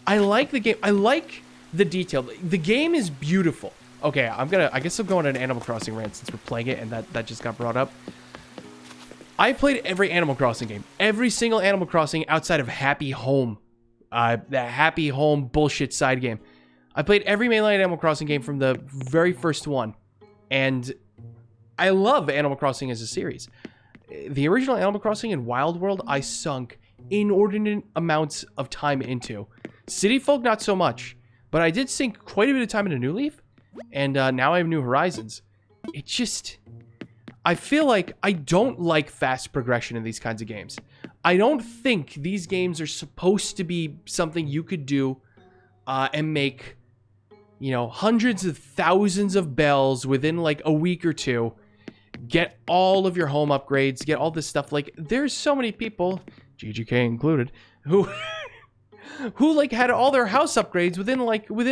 I like the game. I like the detail. The game is beautiful. Okay, I guess I'm going on an Animal Crossing rant since we're playing it and that just got brought up. I played every Animal Crossing game. Every single Animal Crossing outside of Happy Home. The Happy Home bullshit side game. I played every mainline Animal Crossing game from the very first one. And I love Animal Crossing as a series. The original Animal Crossing and Wild World, I sunk inordinate amounts of time into. City Folk, not so much. But I did sink quite a bit of time into New Leaf. And now I have New Horizons. It just... I feel like I don't like fast progression in these kinds of games. I don't think these games are supposed to be something you could do and make, you know, hundreds of thousands of bells within like a week or two. Get all of your home upgrades, get all this stuff. Like, there's so many people, GGK included, who like had all their house upgrades within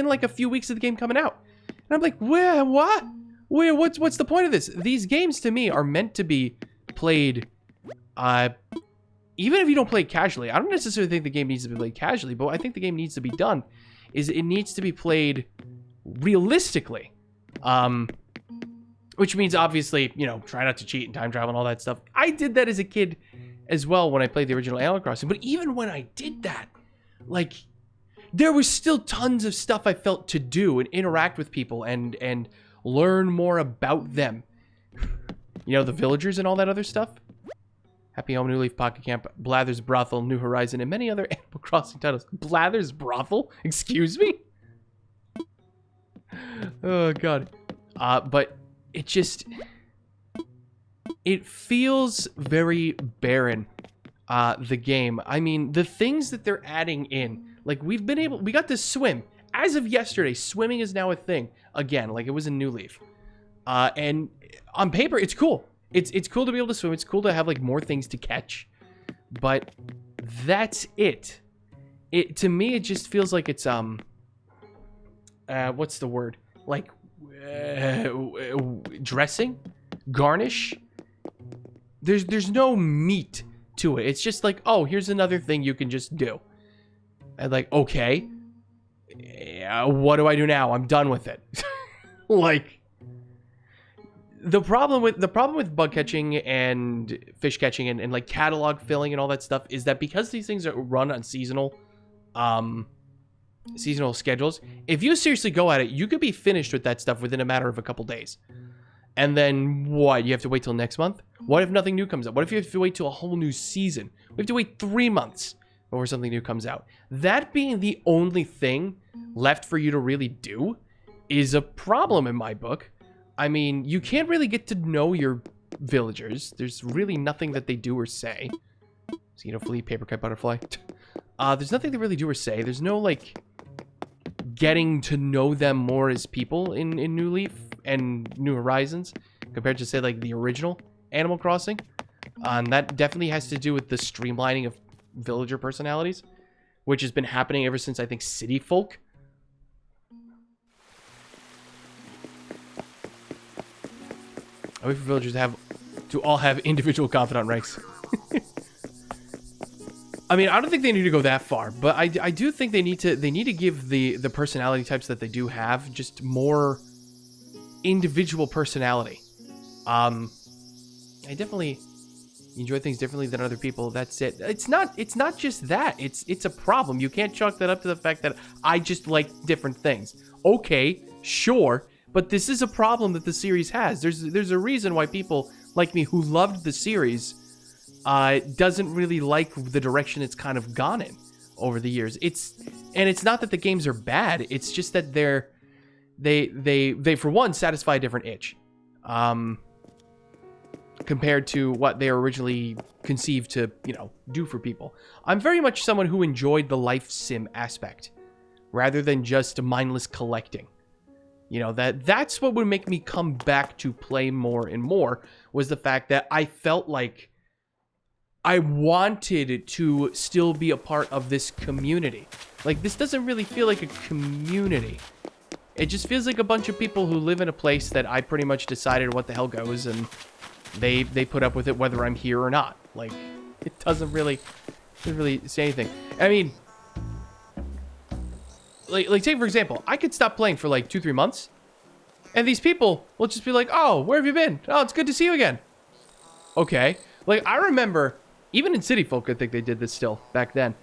like a few weeks of the game coming out. And I'm like, where, what? Where, what's the point of this? These games to me are meant to be played, even if you don't play it casually. I don't necessarily think the game needs to be played casually, but what I think the game needs to be done is it needs to be played realistically. Which means obviously, you know, try not to cheat and time travel and all that stuff. I did that as a kid as well when I played the original Animal Crossing. But even when I did that, like, there was still tons of stuff I felt to do and interact with people and learn more about them. You know, the villagers and all that other stuff. Happy Home, New Leaf, Pocket Camp, Blather's Brothel, New Horizon, and many other Animal Crossing titles. Blather's Brothel? Excuse me? Oh, God. But it just... It feels very barren, the game. I mean, the things that they're adding in... Like, we got to swim. As of yesterday, swimming is now a thing. Again, like it was in New Leaf. And on paper, it's cool. It's cool to be able to swim. It's cool to have, like, more things to catch. But that's it. To me, it just feels like it's, what's the word? Like, dressing? Garnish? There's no meat to it. It's just like, oh, here's another thing you can just do. And like, okay, what do I do now? I'm done with it. Like, the problem with bug catching and fish catching and like catalog filling and all that stuff is that because these things are run on seasonal schedules, if you seriously go at it, you could be finished with that stuff within a matter of a couple days. And then what? You have to wait till next month? What if nothing new comes up? What if you have to wait till a whole new season? We have to wait 3 months before something new comes out. That being the only thing left for you to really do is a problem in my book. I mean, you can't really get to know your villagers. There's really nothing that they do or say. Mosquito, flea, paper kite, butterfly. There's nothing they really do or say. There's no, like, getting to know them more as people in New Leaf and New Horizons compared to, say, like, the original Animal Crossing. And that definitely has to do with the streamlining of villager personalities, which has been happening ever since, I think, City Folk. I wait for villagers to all have individual confidant ranks. I mean, I don't think they need to go that far, but I do think they need to give the personality types that they do have just more individual personality. I definitely enjoy things differently than other people. That's it. It's not just that. It's a problem. You can't chalk that up to the fact that I just like different things. Okay, sure, but this is a problem that the series has. There's a reason why people like me who loved the series doesn't really like the direction it's kind of gone in over the years. It's not that the games are bad. It's just that they for one satisfy a different itch. Compared to what they were originally conceived to, you know, do for people. I'm very much someone who enjoyed the life sim aspect rather than just mindless collecting. You know, that's what would make me come back to play more and more, was the fact that I felt like I wanted to still be a part of this community. Like, this doesn't really feel like a community. It just feels like a bunch of people who live in a place that I pretty much decided what the hell goes, and they put up with it whether I'm here or not. Like, it doesn't really say anything. I mean, like take for example, I could stop playing for like 2-3 months, and these people will just be like, "Oh, where have you been? Oh, it's good to see you again." Okay, like I remember, even in City Folk, I think they did this still back then.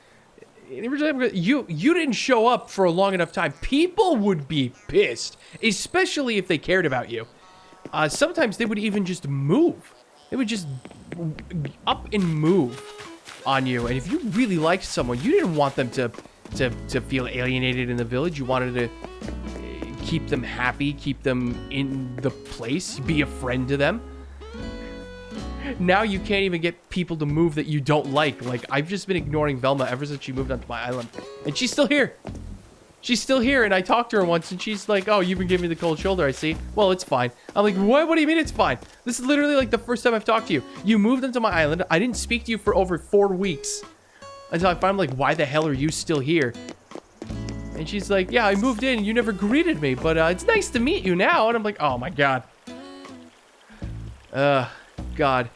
You didn't show up for a long enough time. People would be pissed, especially if they cared about you. Sometimes they would even just move. They would just up and move on you. And if you really liked someone, you didn't want them to feel alienated in the village. You wanted to keep them happy, keep them in the place, be a friend to them. Now you can't even get people to move that you don't like. Like, I've just been ignoring Velma ever since she moved onto my island. And she's still here. She's still here, and I talked to her once, and she's like, "Oh, you've been giving me the cold shoulder, I see. Well, it's fine." I'm like, "What? What do you mean it's fine? This is literally like the first time I've talked to you. You moved onto my island. I didn't speak to you for over 4 weeks. Until I finally like, why the hell are you still here?" And she's like, "Yeah, I moved in. You never greeted me, but it's nice to meet you now." And I'm like, "Oh my god." God.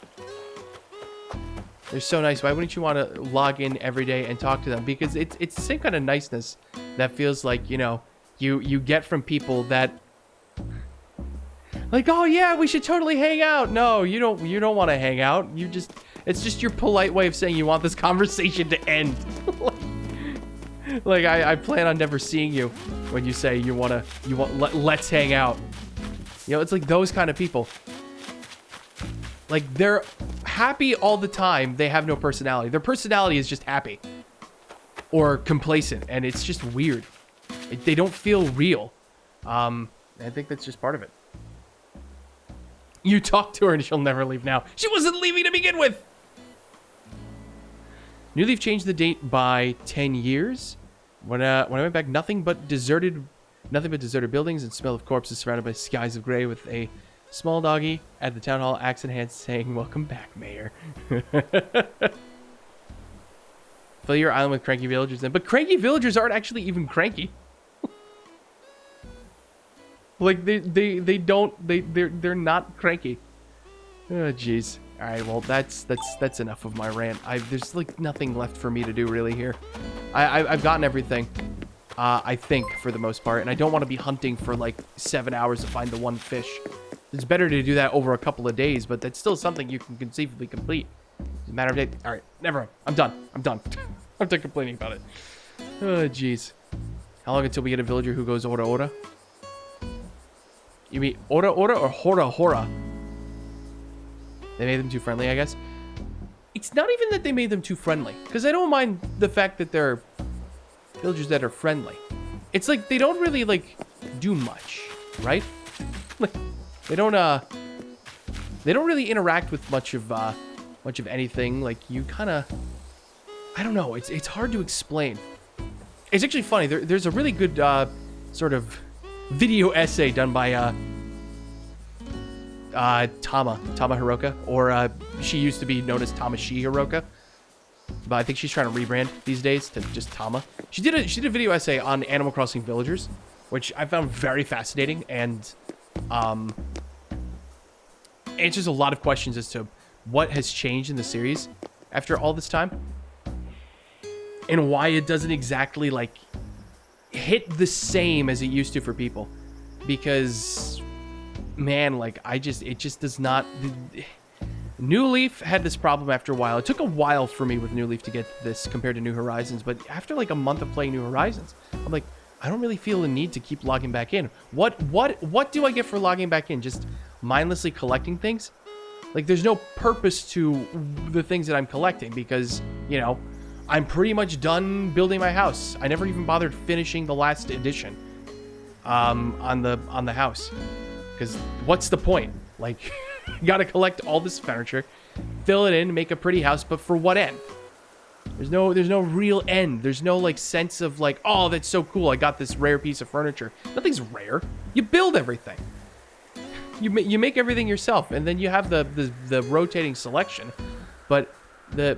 They're so nice. Why wouldn't you want to log in every day and talk to them? Because it's the same kind of niceness that feels like, you know, you get from people that like, "Oh yeah, we should totally hang out." No, you don't want to hang out. It's just your polite way of saying you want this conversation to end. Like I plan on never seeing you when you say let's hang out. You know, it's like those kind of people. Like, they're happy all the time. They have no personality. Their personality is just happy or complacent, and it's just weird. They don't feel real. I think that's just part of it. You talk to her and she'll never leave now. She wasn't leaving to begin with. New Leaf changed the date by 10 years. When I went back, nothing but deserted buildings and smell of corpses surrounded by skies of gray, with a small doggy at the town hall, axe in hand, saying, "Welcome back, Mayor." Fill your island with cranky villagers then. But cranky villagers aren't actually even cranky. Like, they're not cranky. Oh, jeez. All right, well, that's enough of my rant. There's like nothing left for me to do really here. I've gotten everything, I think, for the most part, and I don't want to be hunting for like 7 hours to find the one fish. It's better to do that over a couple of days, but that's still something you can conceivably complete. It's a matter of days. All right, never mind. I'm done. I'm done complaining about it. Oh, jeez. How long until we get a villager who goes ora ora? You mean ora ora or hora hora? They made them too friendly, I guess. It's not even that they made them too friendly, because I don't mind the fact that they're villagers that are friendly. It's like they don't really like do much, right? Like they don't really interact with much of anything. Like, you kind of, I don't know. It's hard to explain. It's actually funny. There's a really good sort of video essay done by Tama Hiroka, or she used to be known as Tamashi Hiroka, but I think she's trying to rebrand these days to just Tama. She did a video essay on Animal Crossing villagers, which I found very fascinating, and answers a lot of questions as to what has changed in the series after all this time, and why it doesn't exactly like hit the same as it used to for people. Because, man, like, it just does not. New Leaf had this problem after a while. It took a while for me with New Leaf to get this compared to New Horizons, but after like a month of playing New Horizons, I'm like, I don't really feel the need to keep logging back in. What do I get for logging back in? Just mindlessly collecting things? Like, there's no purpose to the things that I'm collecting, because, you know, I'm pretty much done building my house. I never even bothered finishing the last edition on the house, because what's the point? Like, you gotta collect all this furniture, fill it in, make a pretty house, but for what end? There's no real end. There's no like sense of like, oh, that's so cool, I got this rare piece of furniture. Nothing's rare. You build everything. You make everything yourself, and then you have the rotating selection. But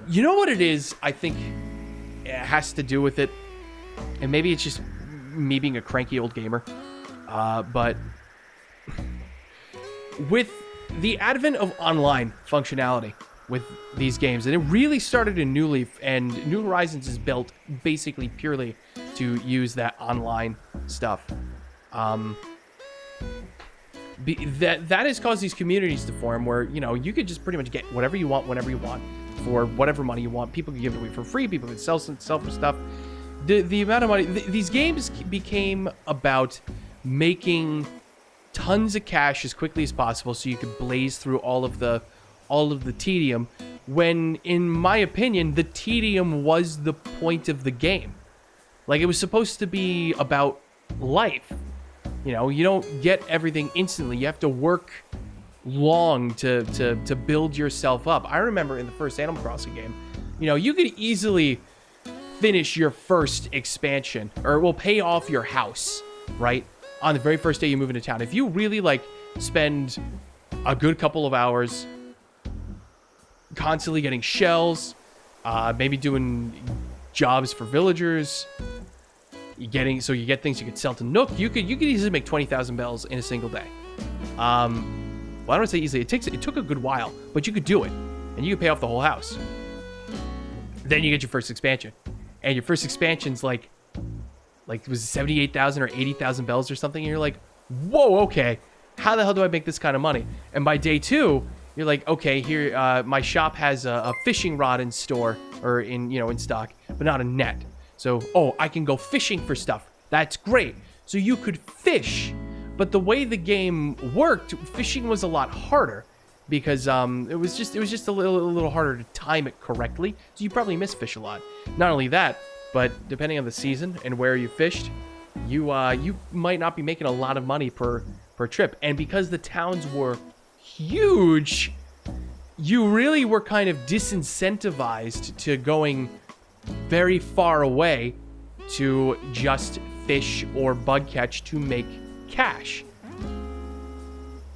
you know what it is? I think it has to do with it, and maybe it's just me being a cranky old gamer. But with the advent of online functionality with these games, and it really started in New Leaf, and New Horizons is built basically purely to use that online stuff. That has caused these communities to form where, you know, you could just pretty much get whatever you want whenever you want for whatever money you want. People can give it away for free. People can sell for stuff. The amount of money, these games became about making tons of cash as quickly as possible so you could blaze through all of the tedium, when in my opinion the tedium was the point of the game. Like, it was supposed to be about life. You know, you don't get everything instantly. You have to work long to build yourself up. I remember in the first Animal Crossing game, you know, you could easily finish your first expansion, or will pay off your house, right? On the very first day you move into town. If you really, like, spend a good couple of hours constantly getting shells, maybe doing jobs for villagers, you get things you could sell to Nook. You could easily make 20,000 bells in a single day. Well, I don't want to say easily. It took a good while, but you could do it, and you could pay off the whole house. Then you get your first expansion, and your first expansion's like it was 78,000 or 80,000 bells or something. And you're like, whoa, okay, how the hell do I make this kind of money? And by day 2, you're like, okay, here, my shop has a fishing rod in store, or in stock, but not a net. So, I can go fishing for stuff. That's great. So you could fish, but the way the game worked, fishing was a lot harder because it was just a little harder to time it correctly. So you probably miss fish a lot. Not only that, but depending on the season and where you fished, you might not be making a lot of money per trip. And because the towns were huge, you really were kind of disincentivized to going very far away to just fish or bug catch to make cash.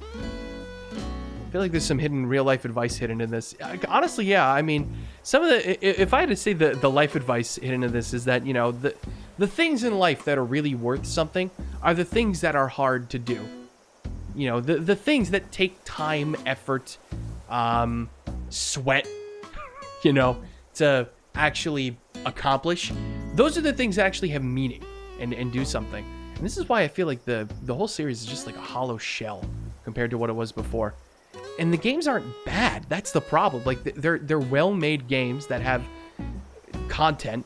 I feel like there's some hidden real life advice hidden in this. Honestly, yeah. I mean, some of if I had to say the life advice hidden in this is that, you know, the things in life that are really worth something are the things that are hard to do. You know, the things that take time, effort, sweat, you know, to actually accomplish. Those are the things that actually have meaning and do something. And this is why I feel like the whole series is just like a hollow shell compared to what it was before. And the games aren't bad. That's the problem. Like, they're well-made games that have content,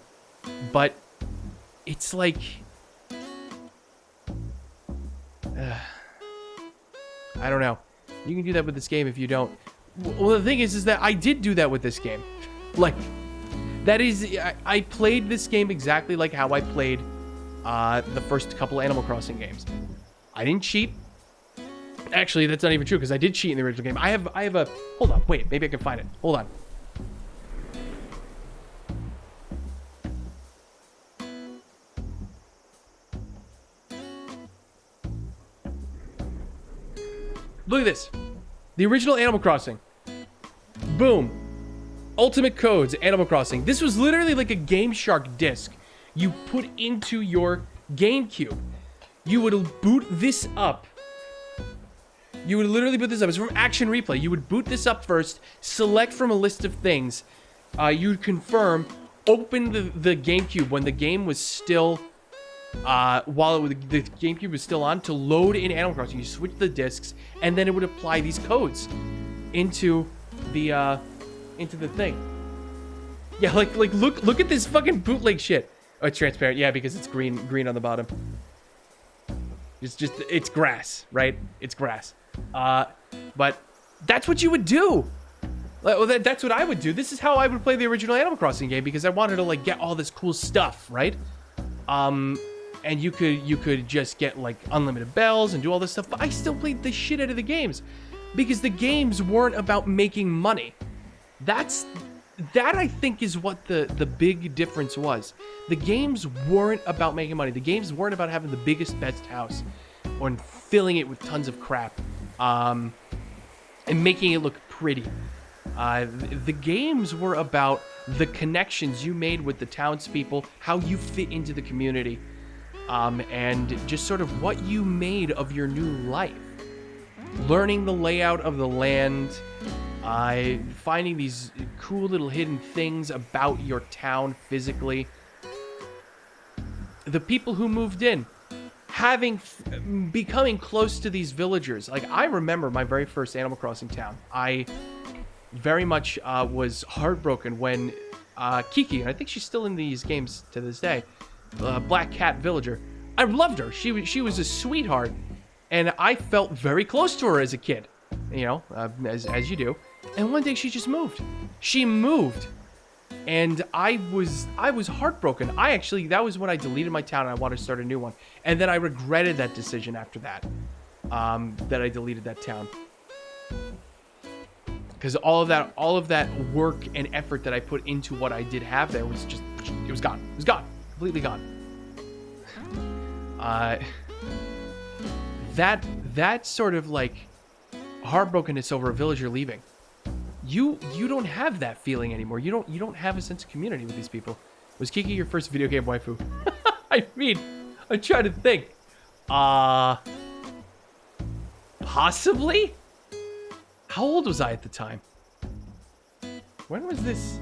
but it's like I don't know. You can do that with this game if you don't. Well, the thing is that I did do that with this game. Like, that is, I played this game exactly like how I played the first couple Animal Crossing games. I didn't cheat. Actually, that's not even true, because I did cheat in the original game. I have a... Hold on, wait, maybe I can find it. Hold on. Look at this. The original Animal Crossing. Boom. Ultimate Codes, Animal Crossing. This was literally like a Game Shark disc you put into your GameCube. You would boot this up. You would literally boot this up. It's from Action Replay. You would boot this up first, select from a list of things. You'd confirm, open the GameCube when the game was still, while the GameCube was still on, to load in Animal Crossing. You switch the discs, and then it would apply these codes into the thing. Yeah, like look at this fucking bootleg shit. Oh, it's transparent. Yeah, because it's green on the bottom. It's grass, right? It's grass. But that's what you would do. Well, that's what I would do. This is how I would play the original Animal Crossing game, because I wanted to like get all this cool stuff, right? And you could just get like unlimited bells and do all this stuff, but I still played the shit out of the games because the games weren't about making money. That I think is what the big difference was. The games weren't about making money. The games weren't about having the biggest, best house or filling it with tons of crap and making it look pretty. The games were about the connections you made with the townspeople, how you fit into the community, and just sort of what you made of your new life. Learning the layout of the land, finding these cool little hidden things about your town physically. the people who moved in, becoming close to these villagers. Like, I remember my very first Animal Crossing town. I very much was heartbroken when Kiki, and I think she's still in these games to this day, Black Cat Villager. I loved her. She was a sweetheart, and I felt very close to her as a kid, you know, as you do. And one day she just moved. She moved, and I was heartbroken. That was when I deleted my town and I wanted to start a new one. And then I regretted that decision after that, that I deleted that town. Because all of that work and effort that I put into what I did have there was just, it was gone. It was gone. Completely gone. That sort of like heartbrokenness over a villager leaving. You don't have that feeling anymore. You don't have a sense of community with these people. Was Kiki your first video game waifu? I mean, I'm trying to think. Possibly? How old was I at the time? When was this?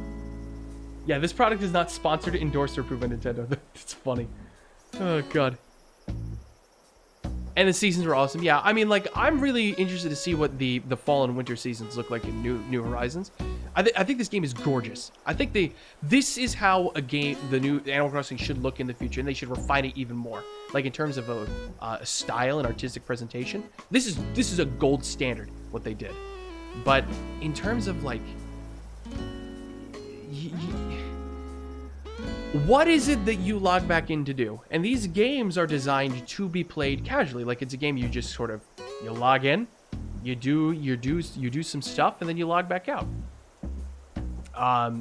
Yeah, this product is not sponsored, endorsed, or approved by Nintendo. That's funny. Oh, God. And the seasons were awesome. Yeah, I mean, like, I'm really interested to see what the fall and winter seasons look like in New Horizons. I think this game is gorgeous. I think this is how the new Animal Crossing should look in the future, and they should refine it even more. Like, in terms of a style and artistic presentation, this is a gold standard, what they did. But in terms of, like, what is it that you log back in to do? And these games are designed to be played casually. Like, it's a game you just sort of, you log in, you do some stuff, and then you log back out.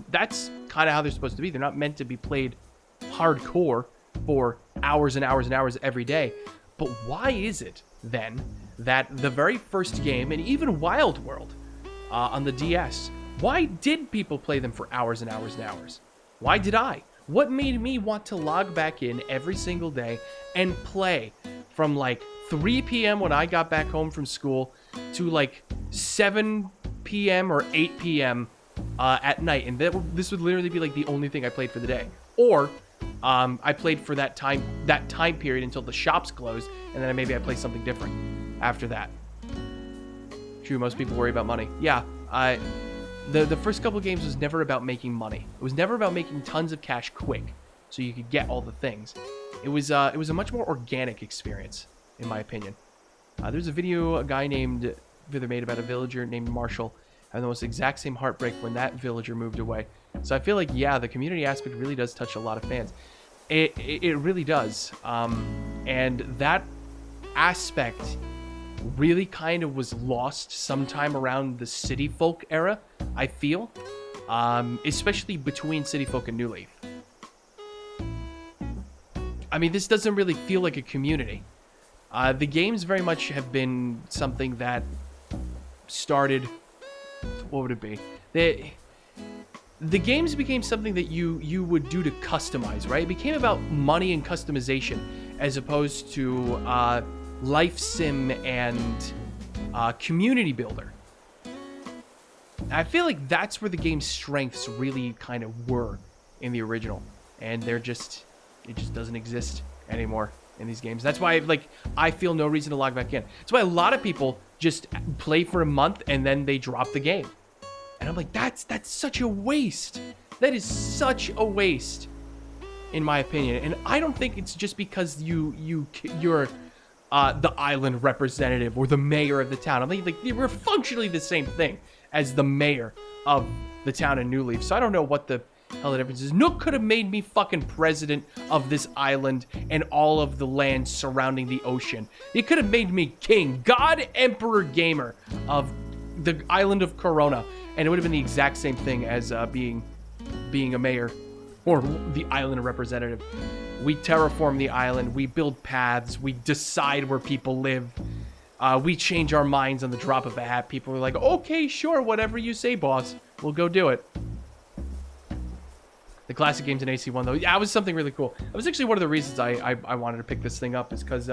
That's kind of how they're supposed to be. They're not meant to be played hardcore for hours and hours and hours every day. But why is it, then, that the very first game, and even Wild World on the DS, why did people play them for hours and hours and hours? Why did I? What made me want to log back in every single day and play from like 3 p.m. when I got back home from school to like 7 p.m. or 8 p.m. At night? And this would literally be like the only thing I played for the day. Or I played for that time period until the shops closed, and then maybe I play something different after that. True, most people worry about money. Yeah, The first couple of games was never about making money. It was never about making tons of cash quick, so you could get all the things. It was a much more organic experience, in my opinion. There's a video a guy made about a villager named Marshall having the most exact same heartbreak when that villager moved away. So I feel like, yeah, the community aspect really does touch a lot of fans. It really does. And that aspect really kind of was lost sometime around the City Folk era, I feel. Especially between City Folk and New Leaf. I mean, this doesn't really feel like a community. The games very much have been something that started... What would it be? The games became something that you would do to customize, right? It became about money and customization as opposed to life sim and community builder. I feel like that's where the game's strengths really kind of were in the original, and it just doesn't exist anymore in these games. That's why I feel no reason to log back in. That's why a lot of people just play for a month and then they drop the game. And I'm like, that's such a waste. That is such a waste, in my opinion. And I don't think it's just because you're the island representative or the mayor of the town. I think we're functionally the same thing as the mayor of the town in New Leaf. So I don't know what the hell the difference is. Nook could have made me fucking president of this island and all of the land surrounding the ocean. He could have made me king, god, emperor, gamer of the island of Corona, and it would have been the exact same thing as being a mayor or the island representative. We terraform the island, we build paths, we decide where people live, we change our minds on the drop of a hat. People are like, okay, sure, whatever you say, boss, we'll go do it. The classic games in AC1, though, yeah, it was something really cool. That was actually one of the reasons I wanted to pick this thing up, is because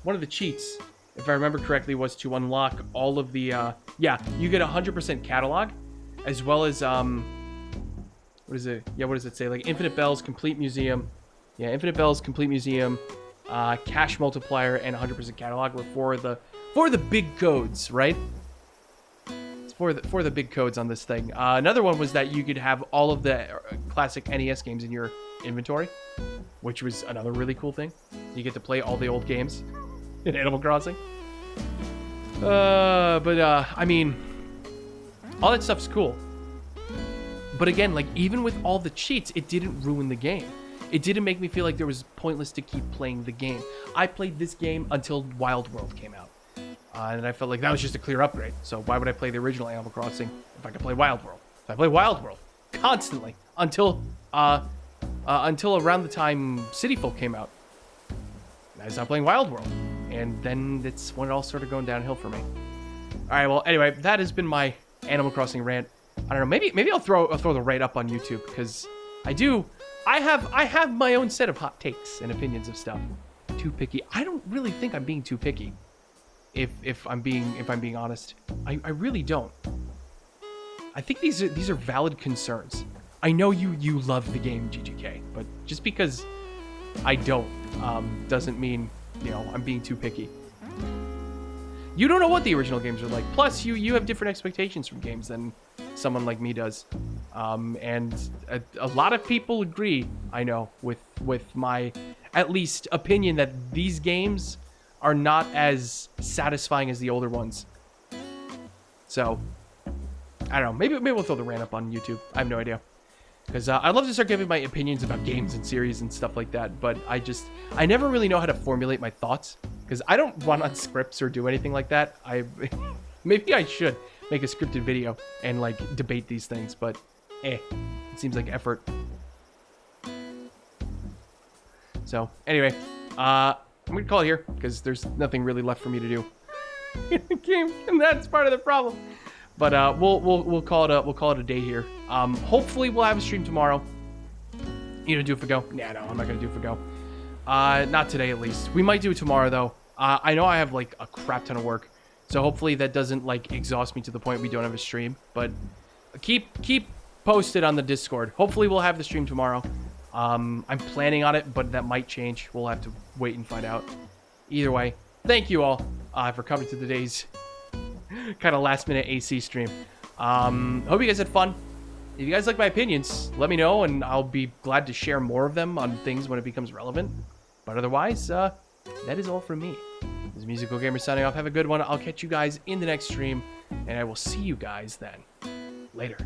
one of the cheats, if I remember correctly, was to unlock all of the, yeah, you get 100% catalog, as well as, what is it? Yeah, what does it say? Like, Infinite Bells, Complete Museum, Yeah, Infinite Bells, Complete Museum, Cash Multiplier, and 100% Catalog were for the big codes, right? It's for the big codes on this thing. Another one was that you could have all of the classic NES games in your inventory, which was another really cool thing. You get to play all the old games in Animal Crossing. I mean, all that stuff's cool. But again, like, even with all the cheats, it didn't ruin the game. It didn't make me feel like there was pointless to keep playing the game. I played this game until Wild World came out. And I felt like that was just a clear upgrade. So why would I play the original Animal Crossing if I could play Wild World? So I play Wild World constantly until around the time City Folk came out. I stopped playing Wild World. And then that's when it all started going downhill for me. All right, well, anyway, that has been my Animal Crossing rant. I don't know, maybe I'll throw the rant up on YouTube, because I have my own set of hot takes and opinions of stuff. Too picky. I don't really think I'm being too picky. If I'm being honest, I really don't. I think these are valid concerns. I know you love the game, GGK, but just because I don't doesn't mean, you know, I'm being too picky. You don't know what the original games are like. Plus, you have different expectations from games than someone like me does. And a lot of people agree, I know, with my, at least, opinion that these games are not as satisfying as the older ones. So, I don't know. Maybe we'll throw the rant up on YouTube. I have no idea. Because I'd love to start giving my opinions about games and series and stuff like that, but I never really know how to formulate my thoughts, because I don't run on scripts or do anything like that. Maybe I should make a scripted video and, like, debate these things, but it seems like effort. So, anyway, I'm gonna call it here, because there's nothing really left for me to do in the game, and that's part of the problem. But we'll call it a day here. Hopefully we'll have a stream tomorrow. You gonna do it for go? Nah, no, I'm not gonna do it for go. Not today at least. We might do it tomorrow though. I know I have like a crap ton of work, so hopefully that doesn't like exhaust me to the point we don't have a stream. But keep posted on the Discord. Hopefully we'll have the stream tomorrow. I'm planning on it, but that might change. We'll have to wait and find out. Either way, thank you all for coming to today's kind of last minute AC stream. Hope you guys had fun. If you guys like my opinions, let me know, and I'll be glad to share more of them on things when it becomes relevant. But otherwise, that is all from me. This is Musical Gamer signing off. Have a good one. I'll catch you guys in the next stream, and I will see you guys then. Later.